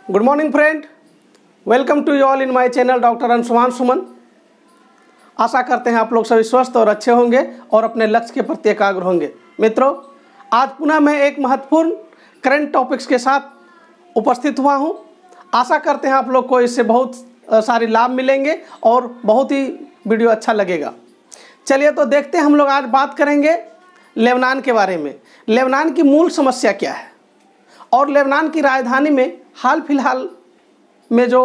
Good morning friend, welcome to you all in my channel doctor Anshuman Suman. आशा करते हैं आप लोग सभी स्वस्थ और अच्छे होंगे और अपने लक्ष्य के प्रति एकाग्र होंगे। मित्रों, आज पुनः मैं एक महत्वपूर्ण करंट टॉपिक्स के साथ उपस्थित हुआ हूं। आशा करते हैं आप लोग को इससे बहुत सारी लाभ मिलेंगे और बहुत ही वीडियो अच्छा लगेगा। चलिए तो देखते हैं, हम लोग आज बात करेंगे लेबनान के बारे में। लेबनान की मूल समस्या क्या है और लेबनान की राजधानी में हाल फिलहाल में जो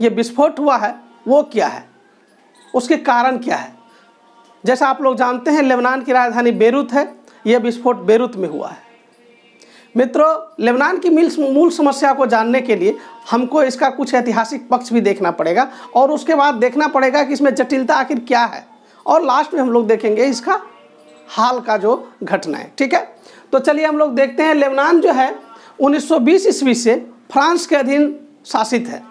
ये विस्फोट हुआ है वो क्या है, उसके कारण क्या है। जैसा आप लोग जानते हैं, लेबनान की राजधानी बेरूत है। यह विस्फोट बेरूत में हुआ है। मित्रों, लेबनान की मूल समस्या को जानने के लिए हमको इसका कुछ ऐतिहासिक पक्ष भी देखना पड़ेगा और उसके बाद देखना पड़ेगा कि इसमें जटिलता आखिर क्या है, और लास्ट में हम लोग देखेंगे इसका हाल का जो घटना है। ठीक है, तो चलिए हम लोग देखते हैं। लेबनान जो है 1920 ईस्वी से फ्रांस के अधीन शासित है।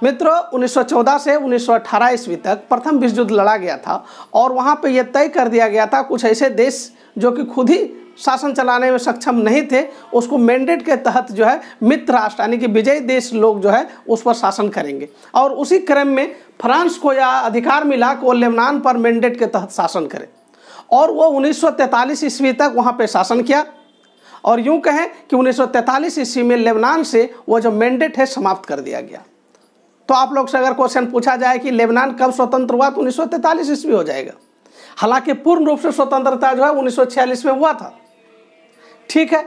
मित्रों, 1914 से 1918 ईस्वी तक प्रथम विश्व युद्ध लड़ा गया था और वहाँ पे यह तय कर दिया गया था कुछ ऐसे देश जो कि खुद ही शासन चलाने में सक्षम नहीं थे, उसको मैंडेट के तहत जो है मित्र राष्ट्र यानी कि विजयी देश लोग जो है उस पर शासन करेंगे। और उसी क्रम में फ्रांस को यह अधिकार मिला कि वो लेबनान पर मैंडेट के तहत शासन करे और वो 1943 ईस्वी तक वहाँ पे शासन किया। और यूँ कहें कि 1943 ईस्वी में लेबनान से वो जो मैंडेट है समाप्त कर दिया गया। तो आप लोग से अगर क्वेश्चन पूछा जाए कि लेबनान कब स्वतंत्र हुआ, तो 1943 ईस्वी हो जाएगा। हालांकि पूर्ण रूप से स्वतंत्रता जो है 1946 में हुआ था। ठीक है,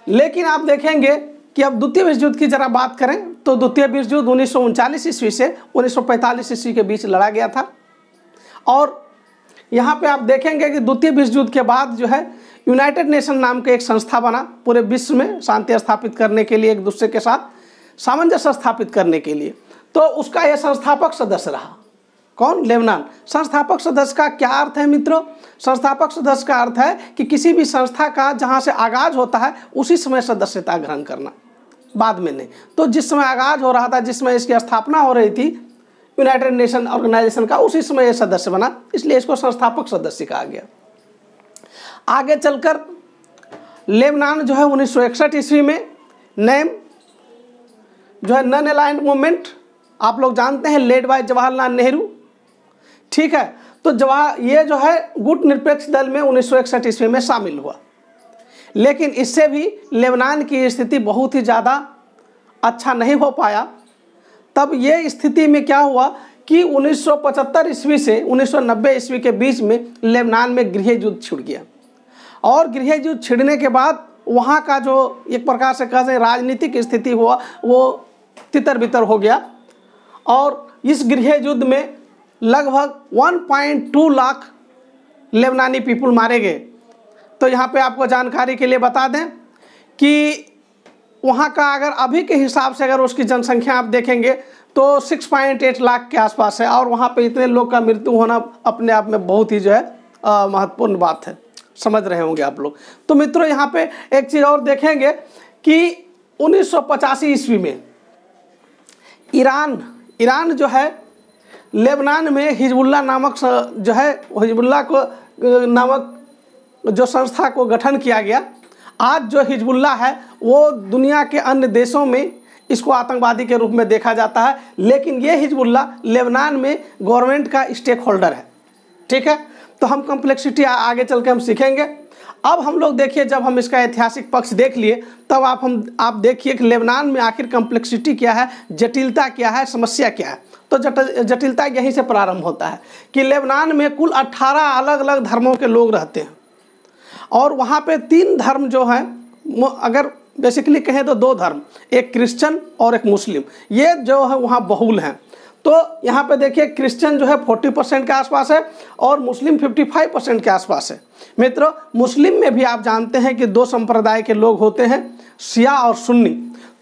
लेकिन आप देखेंगे कि अब द्वितीय विश्व युद्ध की जरा बात करें तो द्वितीय विश्व युद्ध 1939 ईस्वी से 1945 ईस्वी के बीच लड़ा गया था। और यहाँ पे आप देखेंगे कि द्वितीय विश्व युद्ध के बाद जो है यूनाइटेड नेशन नाम के एक संस्था बना, पूरे विश्व में शांति स्थापित करने के लिए, एक दूसरे के साथ सामंजस्य स्थापित करने के लिए। तो उसका यह संस्थापक सदस्य रहा। कौन? लेबनान। संस्थापक सदस्य का क्या अर्थ है मित्रों? संस्थापक सदस्य का अर्थ है कि किसी भी संस्था का जहाँ से आगाज होता है उसी समय सदस्यता ग्रहण करना, बाद में नहीं। तो जिस समय आगाज हो रहा था, जिसमें इसकी स्थापना हो रही थी यूनाइटेड नेशन ऑर्गेनाइजेशन का, उसी समय यह सदस्य बना, इसलिए इसको संस्थापक सदस्य कहा गया। आगे चलकर लेबनान जो है 1961 ईस्वी में नेम जो है नॉन अलाइंड मूवमेंट, आप लोग जानते हैं, लेड बाय जवाहरलाल नेहरू। ठीक है, तो ये जो है गुट निरपेक्ष दल में 1961 ईस्वी में शामिल हुआ। लेकिन इससे भी लेबनान की स्थिति बहुत ही ज़्यादा अच्छा नहीं हो पाया। तब ये स्थिति में क्या हुआ कि 1975 ईस्वी से 1990 ईस्वी के बीच में लेबनान में गृह युद्ध छिड़ गया। और गृह युद्ध छिड़ने के बाद वहाँ का जो एक प्रकार से कह राजनीतिक स्थिति हुआ वो तितर बितर हो गया। और इस गृह युद्ध में लगभग 1.2 लाख लेबनानी पीपुल मारे गए। तो यहाँ पे आपको जानकारी के लिए बता दें कि वहाँ का अगर अभी के हिसाब से अगर उसकी जनसंख्या आप देखेंगे तो 6.8 लाख के आसपास है। और वहाँ पे इतने लोग का मृत्यु होना अपने आप में बहुत ही जो है महत्वपूर्ण बात है, समझ रहे होंगे आप लोग। तो मित्रों, यहाँ पे एक चीज़ और देखेंगे कि 1985 ईस्वी में ईरान जो है लेबनान में हिजबुल्लाह नामक जो है हिजबुल्लाह को नामक जो संस्था को गठन किया गया। आज जो हिजबुल्लाह है वो दुनिया के अन्य देशों में इसको आतंकवादी के रूप में देखा जाता है, लेकिन ये हिजबुल्लाह लेबनान में गवर्नमेंट का स्टेक होल्डर है। ठीक है, तो हम कॉम्प्लेक्सिटी आगे चल के हम सीखेंगे। अब हम लोग देखिए, जब हम इसका ऐतिहासिक पक्ष देख लिए तब आप देखिए कि लेबनान में आखिर कॉम्प्लेक्सिटी क्या है, जटिलता क्या है, समस्या क्या है। तो जटिलता यहीं से प्रारंभ होता है कि लेबनान में कुल 18 अलग अलग धर्मों के लोग रहते हैं और वहाँ पे 3 धर्म जो हैं, अगर बेसिकली कहें तो 2 धर्म, एक क्रिश्चियन और एक मुस्लिम, ये जो है वहाँ बहुल हैं। तो यहाँ पे देखिए क्रिश्चियन जो है 40% के आसपास है और मुस्लिम 55% के आसपास है। मित्रों, मुस्लिम में भी आप जानते हैं कि 2 संप्रदाय के लोग होते हैं, शिया और सुन्नी।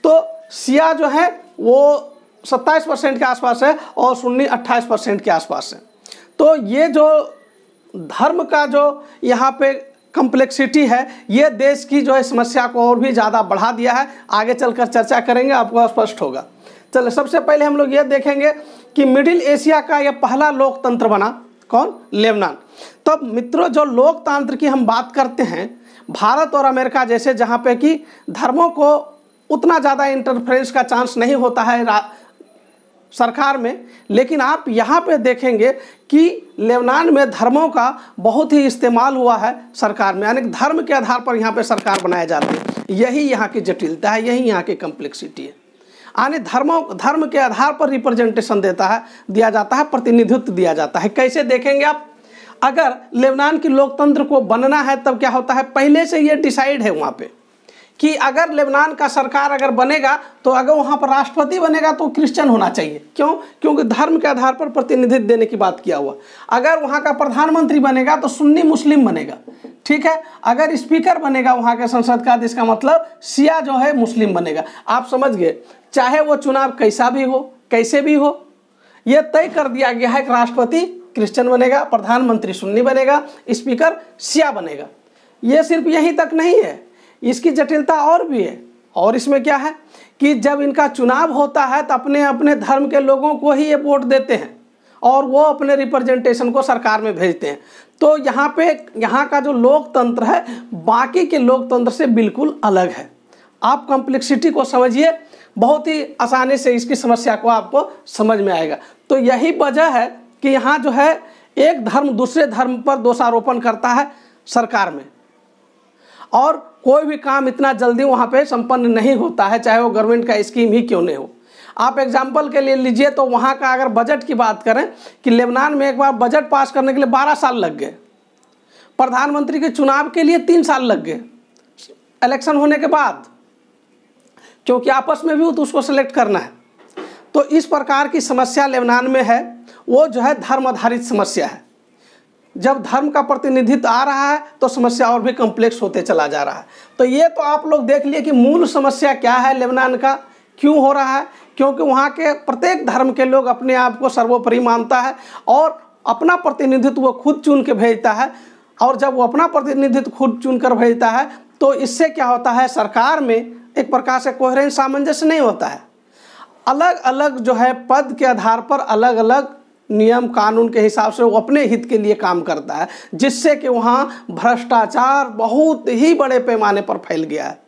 तो शिया जो है वो 27% के आसपास है और सुन्नी 28% के आसपास है। तो ये जो धर्म का जो यहाँ पे कॉम्प्लेक्सिटी है, ये देश की जो है समस्या को और भी ज़्यादा बढ़ा दिया है। आगे चलकर चर्चा करेंगे, आपको स्पष्ट होगा। चलिए, सबसे पहले हम लोग ये देखेंगे कि मिडिल एशिया का यह पहला लोकतंत्र बना। कौन? लेबनान। तो मित्रों, जो लोकतंत्र की हम बात करते हैं, भारत और अमेरिका जैसे, जहाँ पे कि धर्मों को उतना ज़्यादा इंटरफेरेंस का चांस नहीं होता है सरकार में। लेकिन आप यहाँ पे देखेंगे कि लेबनान में धर्मों का बहुत ही इस्तेमाल हुआ है सरकार में, यानी धर्म के आधार पर यहाँ पे सरकार बनाए जाते हैं। यही यहाँ की जटिलता है, यही यहाँ की कम्प्लेक्सिटी है। यानी धर्म के आधार पर रिप्रेजेंटेशन दिया जाता है, प्रतिनिधित्व दिया जाता है। कैसे देखेंगे आप? अगर लेबनान की लोकतंत्र को बनना है तब क्या होता है, पहले से ये डिसाइड है वहाँ पे कि अगर लेबनान का सरकार अगर बनेगा तो अगर वहाँ पर राष्ट्रपति बनेगा तो क्रिश्चियन होना चाहिए। क्यों? क्योंकि धर्म के आधार पर प्रतिनिधित्व देने की बात किया हुआ। अगर वहाँ का प्रधानमंत्री बनेगा तो सुन्नी मुस्लिम बनेगा, ठीक है। अगर स्पीकर बनेगा वहाँ के संसद का, इसका मतलब शिया जो है मुस्लिम बनेगा। आप समझ गए, चाहे वो चुनाव कैसा भी हो, कैसे भी हो, ये तय कर दिया गया है कि राष्ट्रपति क्रिश्चियन बनेगा, प्रधानमंत्री सुन्नी बनेगा, स्पीकर शिया बनेगा। ये सिर्फ यहीं तक नहीं है, इसकी जटिलता और भी है। और इसमें क्या है कि जब इनका चुनाव होता है तो अपने अपने धर्म के लोगों को ही ये वोट देते हैं और वो अपने रिप्रेजेंटेशन को सरकार में भेजते हैं। तो यहाँ का जो लोकतंत्र है बाकी के लोकतंत्र से बिल्कुल अलग है। आप कॉम्प्लेक्सिटी को समझिए, बहुत ही आसानी से इसकी समस्या को आपको समझ में आएगा। तो यही वजह है कि यहाँ जो है एक धर्म दूसरे धर्म पर दोषारोपण करता है सरकार में, और कोई भी काम इतना जल्दी वहाँ पे संपन्न नहीं होता है, चाहे वो गवर्नमेंट का स्कीम ही क्यों नहीं हो। आप एग्जाम्पल के लिए लीजिए तो वहाँ का अगर बजट की बात करें कि लेबनान में एक बार बजट पास करने के लिए 12 साल लग गए, प्रधानमंत्री के चुनाव के लिए 3 साल लग गए इलेक्शन होने के बाद, क्योंकि आपस में भी तो उसको सेलेक्ट करना है। तो इस प्रकार की समस्या लेबनान में है, वो जो है धर्म आधारित समस्या है। जब धर्म का प्रतिनिधित्व आ रहा है तो समस्या और भी कॉम्प्लेक्स होते चला जा रहा है। तो ये तो आप लोग देख लिए कि मूल समस्या क्या है लेबनान का, क्यों हो रहा है, क्योंकि वहाँ के प्रत्येक धर्म के लोग अपने आप को सर्वोपरि मानता है और अपना प्रतिनिधित्व वो खुद चुन के भेजता है। और जब वो अपना प्रतिनिधित्व खुद चुन कर भेजता है तो इससे क्या होता है, सरकार में एक प्रकार से कोहेरेंस, सामंजस्य नहीं होता है। अलग अलग जो है पद के आधार पर अलग अलग नियम कानून के हिसाब से वो अपने हित के लिए काम करता है, जिससे कि वहाँ भ्रष्टाचार बहुत ही बड़े पैमाने पर फैल गया है।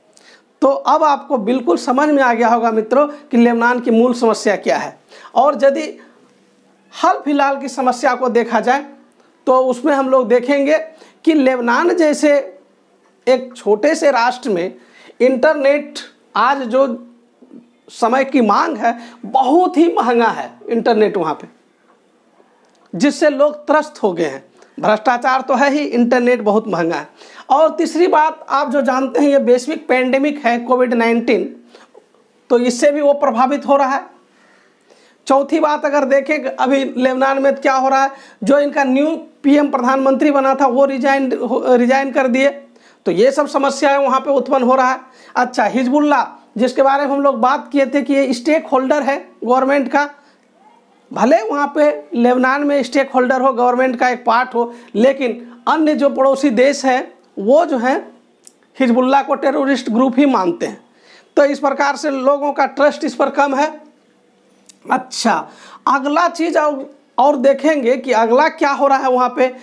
तो अब आपको बिल्कुल समझ में आ गया होगा मित्रों कि लेबनान की मूल समस्या क्या है। और यदि हाल फिलहाल की समस्या को देखा जाए तो उसमें हम लोग देखेंगे कि लेबनान जैसे एक छोटे से राष्ट्र में इंटरनेट, आज जो समय की मांग है, बहुत ही महंगा है इंटरनेट वहाँ पे, जिससे लोग त्रस्त हो गए हैं। भ्रष्टाचार तो है ही, इंटरनेट बहुत महंगा है। और तीसरी बात आप जो जानते हैं, ये वैश्विक पैंडेमिक है कोविड-19, तो इससे भी वो प्रभावित हो रहा है। चौथी बात अगर देखें अभी लेबनान में क्या हो रहा है, जो इनका न्यू पीएम प्रधानमंत्री बना था वो रिजाइन कर दिए, तो ये सब समस्याएं वहाँ पे उत्पन्न हो रहा है। अच्छा, हिजबुल्लाह जिसके बारे में हम लोग बात किए थे कि ये स्टेक होल्डर है गवर्नमेंट का, भले वहाँ पे लेबनान में स्टेक होल्डर हो, गवर्नमेंट का एक पार्ट हो, लेकिन अन्य जो पड़ोसी देश हैं वो जो है हिजबुल्लाह को टेररिस्ट ग्रुप ही मानते हैं। तो इस प्रकार से लोगों का ट्रस्ट इस पर कम है। अच्छा, अगला चीज़ और देखेंगे कि अगला क्या हो रहा है वहाँ पे,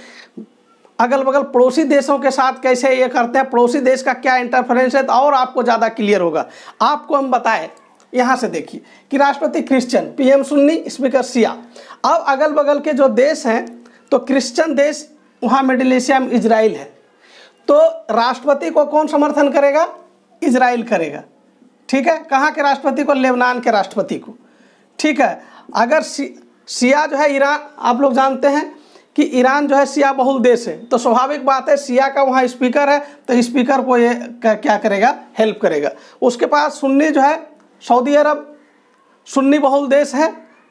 अगल बगल पड़ोसी देशों के साथ कैसे ये करते हैं, पड़ोसी देश का क्या इंटरफेरेंस है, तो और आपको ज़्यादा क्लियर होगा। आपको हम बताएं, यहाँ से देखिए कि राष्ट्रपति क्रिश्चियन, पीएम सुन्नी, स्पीकर शिया। अब अगल बगल के जो देश हैं तो क्रिश्चियन देश वहाँ मिडिल एशिया में इजराइल है, तो राष्ट्रपति को कौन समर्थन करेगा? इजराइल करेगा, ठीक है। कहाँ के राष्ट्रपति को? लेबनान के राष्ट्रपति को, ठीक है। अगर शिया जो है ईरान, आप लोग जानते हैं कि ईरान जो है शिया बहुल देश है, तो स्वाभाविक बात है शिया का वहाँ स्पीकर है, तो स्पीकर को ये क्या करेगा? हेल्प करेगा। उसके पास सुन्नी जो है, सऊदी अरब सुन्नी बहुल देश है,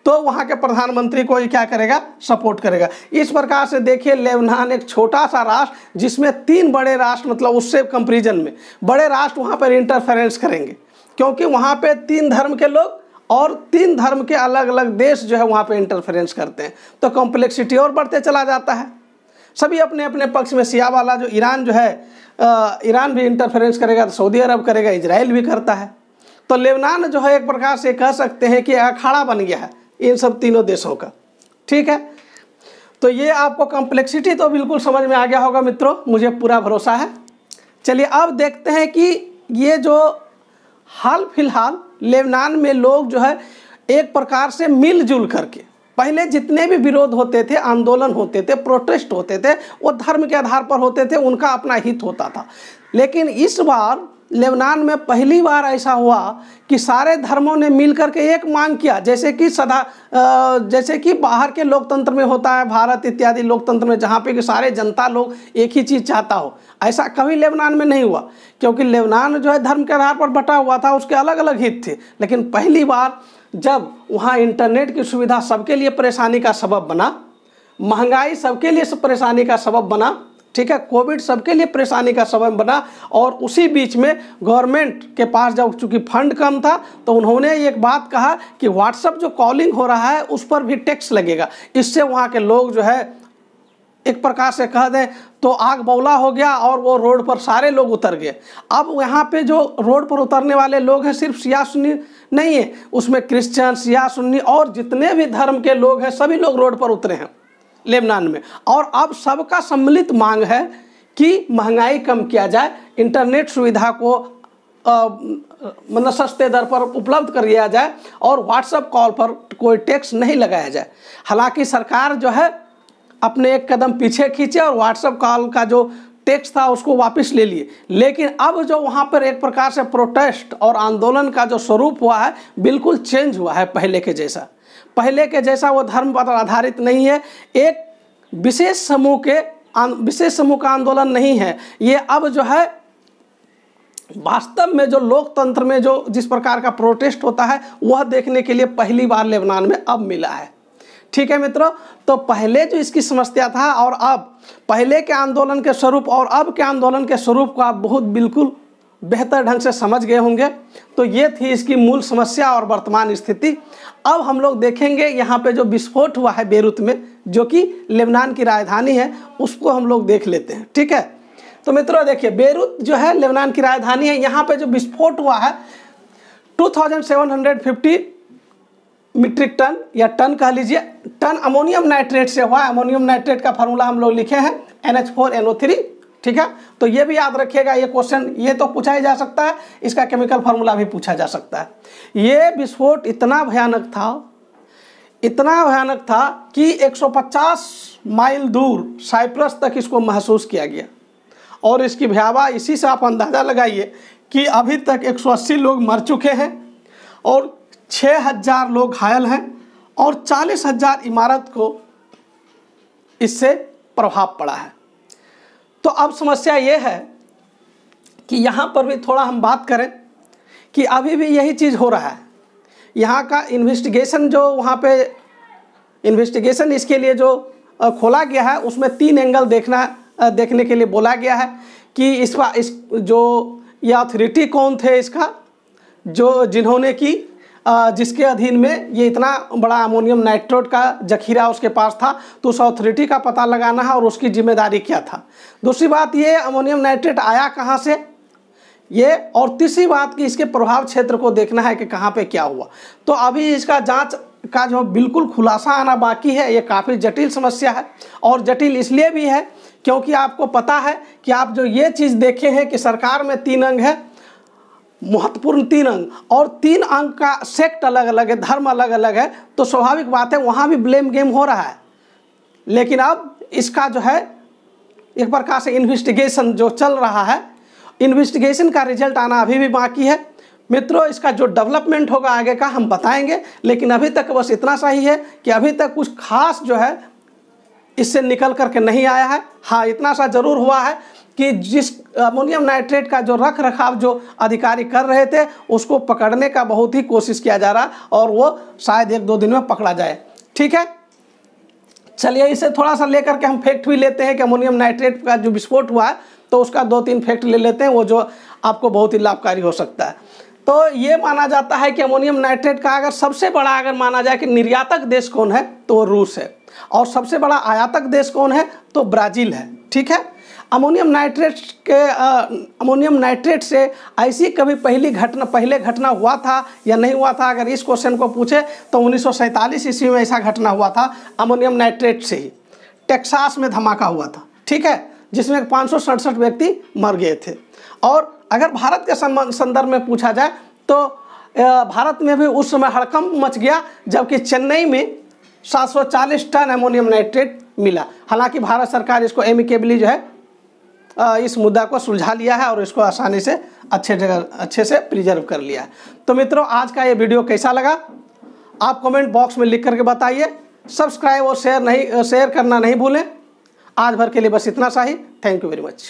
तो वहाँ के प्रधानमंत्री को ये क्या करेगा? सपोर्ट करेगा। इस प्रकार से देखिए लेबनान एक छोटा सा राष्ट्र जिसमें 3 बड़े राष्ट्र, मतलब उससे कंपेरिजन में बड़े राष्ट्र वहाँ पर इंटरफेरेंस करेंगे, क्योंकि वहाँ पे 3 धर्म के लोग और 3 धर्म के अलग अलग देश जो है वहाँ पे इंटरफेरेंस करते हैं, तो कॉम्प्लेक्सिटी और बढ़ते चला जाता है। सभी अपने अपने पक्ष में, शिया वाला जो ईरान जो है, ईरान भी इंटरफेरेंस करेगा, तो सऊदी अरब करेगा, इजराइल भी करता है। तो लेबनान जो है एक प्रकार से कह सकते हैं कि अखाड़ा बन गया है इन सब तीनों देशों का, ठीक है। तो ये आपको कॉम्प्लेक्सिटी तो बिल्कुल समझ में आ गया होगा मित्रों, मुझे पूरा भरोसा है। चलिए अब देखते हैं कि ये जो हाल फिलहाल लेबनान में लोग जो है एक प्रकार से मिलजुल करके, पहले जितने भी विरोध होते थे, आंदोलन होते थे, प्रोटेस्ट होते थे, वो धर्म के आधार पर होते थे, उनका अपना हित होता था। लेकिन इस बार लेबनान में पहली बार ऐसा हुआ कि सारे धर्मों ने मिलकर के एक मांग किया, जैसे कि बाहर के लोकतंत्र में होता है, भारत इत्यादि लोकतंत्र में, जहाँ पे कि सारे जनता लोग एक ही चीज़ चाहता हो। ऐसा कभी लेबनान में नहीं हुआ, क्योंकि लेबनान जो है धर्म के आधार पर बटा हुआ था, उसके अलग अलग हित थे। लेकिन पहली बार जब वहाँ इंटरनेट की सुविधा सबके लिए परेशानी का सबब बना, महंगाई सबके लिए परेशानी का सबब बना, ठीक है, कोविड सबके लिए परेशानी का सबब बना, और उसी बीच में गवर्नमेंट के पास जब चूँकि फंड कम था तो उन्होंने एक बात कहा कि व्हाट्सएप जो कॉलिंग हो रहा है उस पर भी टैक्स लगेगा। इससे वहाँ के लोग जो है एक प्रकार से कह दें तो आग बौला हो गया, और वो रोड पर सारे लोग उतर गए। अब यहाँ पे जो रोड पर उतरने वाले लोग हैं सिर्फ शिया सुन्नी नहीं है, उसमें क्रिश्चियन, शिया सुन्नी और जितने भी धर्म के लोग हैं सभी लोग रोड पर उतरे हैं लेबनान में। और अब सबका सम्मिलित मांग है कि महंगाई कम किया जाए, इंटरनेट सुविधा को मतलब सस्ते दर पर उपलब्ध कर दिया जाए, और व्हाट्सएप कॉल पर कोई टैक्स नहीं लगाया जाए। हालांकि सरकार जो है अपने एक कदम पीछे खींचे और व्हाट्सएप कॉल का जो टैक्स था उसको वापस ले लिए। लेकिन अब जो वहाँ पर एक प्रकार से प्रोटेस्ट और आंदोलन का जो स्वरूप हुआ है बिल्कुल चेंज हुआ है पहले के जैसा। पहले के जैसा वो धर्म पर आधारित नहीं है, एक विशेष समूह का आंदोलन नहीं है। ये अब जो है वास्तव में जो लोकतंत्र में जो जिस प्रकार का प्रोटेस्ट होता है वह देखने के लिए पहली बार लेबनान में अब मिला है। ठीक है मित्रों, तो पहले जो इसकी समस्या था और अब पहले के आंदोलन के स्वरूप और अब के आंदोलन के स्वरूप को आप बहुत बिल्कुल बेहतर ढंग से समझ गए होंगे। तो ये थी इसकी मूल समस्या और वर्तमान स्थिति। अब हम लोग देखेंगे यहाँ पे जो विस्फोट हुआ है बेरूत में, जो कि लेबनान की राजधानी है, उसको हम लोग देख लेते हैं। ठीक है, तो मित्रों देखिए, बेरूत जो है लेबनान की राजधानी है। यहाँ पे जो विस्फोट हुआ है 2750 मीट्रिक टन या टन कह लीजिए, टन अमोनियम नाइट्रेट से हुआ है। अमोनियम नाइट्रेट का फार्मूला हम लोग लिखे हैं NH4NO3। ठीक है, तो ये भी याद रखिएगा, ये क्वेश्चन ये तो पूछा ही जा सकता है, इसका केमिकल फार्मूला भी पूछा जा सकता है। ये विस्फोट इतना भयानक था कि 150 माइल दूर साइप्रस तक इसको महसूस किया गया। और इसकी भयावह, इसी से आप अंदाज़ा लगाइए कि अभी तक 180 लोग मर चुके हैं और 6000 लोग घायल हैं और 40,000 इमारत को इससे प्रभाव पड़ा है। तो अब समस्या ये है कि यहाँ पर भी थोड़ा हम बात करें कि अभी भी यही चीज़ हो रहा है। यहाँ का इन्वेस्टिगेशन जो वहाँ पे इन्वेस्टिगेशन इसके लिए जो खोला गया है उसमें 3 एंगल देखने के लिए बोला गया है कि इस जो ये अथॉरिटी कौन थे इसका, जो जिन्होंने की जिसके अधीन में ये इतना बड़ा अमोनियम नाइट्रेट का जखीरा उसके पास था, तो उस अथॉरिटी का पता लगाना है और उसकी जिम्मेदारी क्या था। दूसरी बात, ये अमोनियम नाइट्रेट आया कहाँ से ये, और तीसरी बात कि इसके प्रभाव क्षेत्र को देखना है कि कहाँ पे क्या हुआ। तो अभी इसका जांच का जो बिल्कुल खुलासा आना बाकी है। ये काफ़ी जटिल समस्या है, और जटिल इसलिए भी है क्योंकि आपको पता है कि आप जो ये चीज़ देखे हैं कि सरकार में 3 अंग है, महत्वपूर्ण 3 अंग, और 3 अंग का सेक्ट अलग अलग है, धर्म अलग अलग है, तो स्वाभाविक बात है वहाँ भी ब्लेम गेम हो रहा है। लेकिन अब इसका जो है एक प्रकार से इन्वेस्टिगेशन जो चल रहा है, इन्वेस्टिगेशन का रिजल्ट आना अभी भी बाकी है। मित्रों, इसका जो डेवलपमेंट होगा आगे का हम बताएंगे, लेकिन अभी तक बस इतना सही है कि अभी तक कुछ खास जो है इससे निकल करके नहीं आया है। हाँ, इतना सा जरूर हुआ है कि जिस अमोनियम नाइट्रेट का जो रख रखाव जो अधिकारी कर रहे थे उसको पकड़ने का बहुत ही कोशिश किया जा रहा, और वो शायद 1-2 दिन में पकड़ा जाए। ठीक है, चलिए इसे थोड़ा सा लेकर के हम फैक्ट भी लेते हैं कि अमोनियम नाइट्रेट का जो विस्फोट हुआ है, तो उसका 2-3 फैक्ट ले लेते हैं, वो जो आपको बहुत ही लाभकारी हो सकता है। तो ये माना जाता है कि अमोनियम नाइट्रेट का अगर सबसे बड़ा अगर माना जाए कि निर्यातक देश कौन है तो वो रूस है, और सबसे बड़ा आयातक देश कौन है तो ब्राज़ील है। ठीक है, अमोनियम नाइट्रेट से ऐसी कभी पहले घटना हुआ था या नहीं हुआ था, अगर इस क्वेश्चन को पूछे तो 1947 ईस्वी में ऐसा घटना हुआ था। अमोनियम नाइट्रेट से ही टेक्सास में धमाका हुआ था। ठीक है, जिसमें 567 व्यक्ति मर गए थे। और अगर भारत के संदर्भ में पूछा जाए तो भारत में भी उस समय हड़कंप मच गया, जबकि चेन्नई में 740 टन अमोनियम नाइट्रेट मिला। हालांकि भारत सरकार इसको एमिकेबली जो है इस मुद्दा को सुलझा लिया है और इसको आसानी से अच्छे से प्रिजर्व कर लिया है। तो मित्रों, आज का ये वीडियो कैसा लगा आप कमेंट बॉक्स में लिख करके बताइए। सब्सक्राइब और शेयर करना नहीं भूलें। आज भर के लिए बस इतना सा ही। Thank you very much.